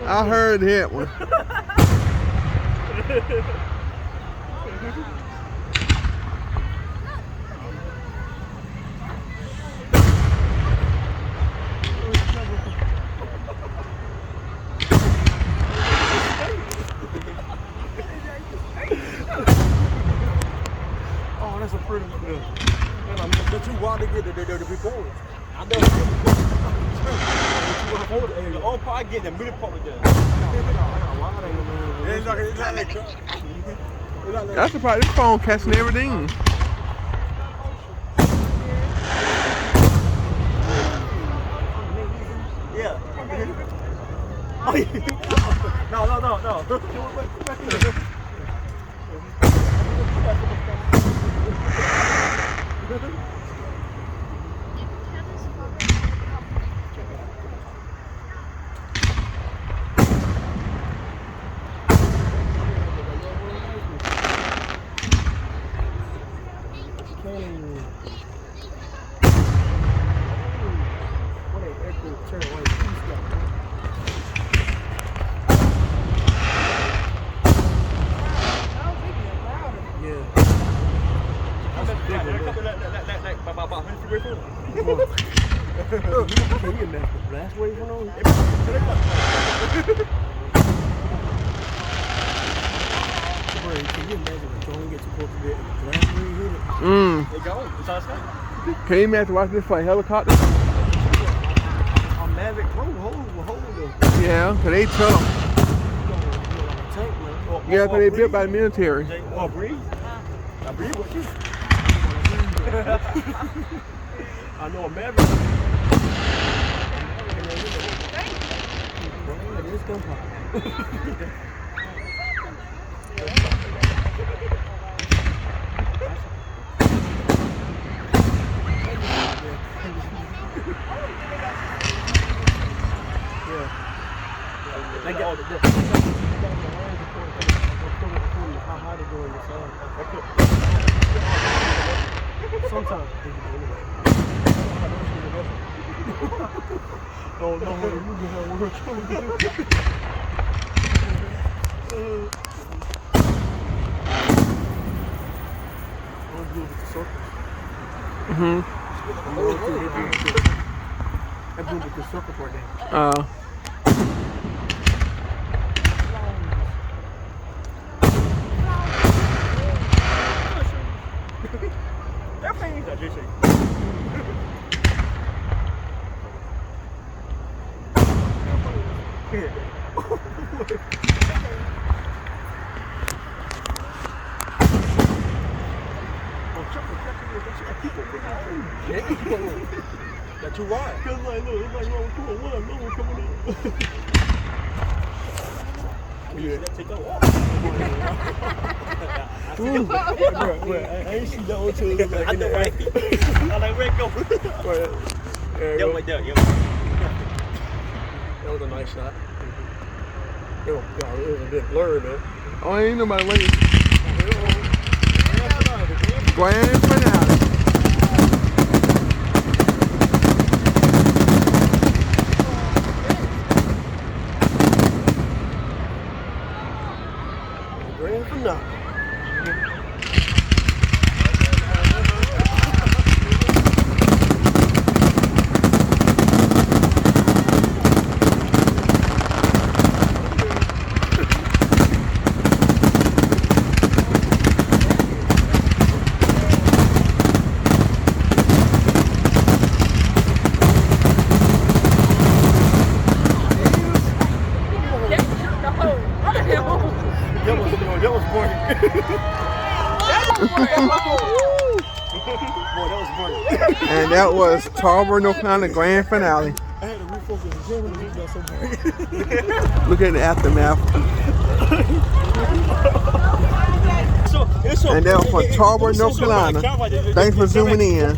I heard that one. Oh, that's a pretty one. But you want to get the big forward. I know. The old part get the middle part with that. That's the part. This phone catching everything. Yeah. Oh, yeah. No. Last wave went on. Can you imagine the drone gets close to it and the last wave hit it? They go. It's all sky. Can you imagine watching this flight helicopter? A Mavic Pro will hold them. Yeah, cause they tough. Yeah, cause they built by the military. Oh, breathe. I breathe with you. I know a Mavic. It's gunpowder. They got how high they go in the sun. Sometimes they do anyway. Oh no, you can have work. That blew with the circle for a day. That thing's a JC. That too wide. Cause like, look, it's like roll 201, no one coming in. Yeah. Take that walk. I ain't see that one too. I know right. I like where it go. Yeah, right there. Yeah. That was a nice shot. It was a bit blurry though. Oh, ain't nobody waiting. Grand finale. Grand finale. That was boring. And that was Tarboro, North Carolina grand finale. I had to refocus the gym and it got so boring. Look at the aftermath. And that was from Tarboro, North Carolina. Thanks for zooming in.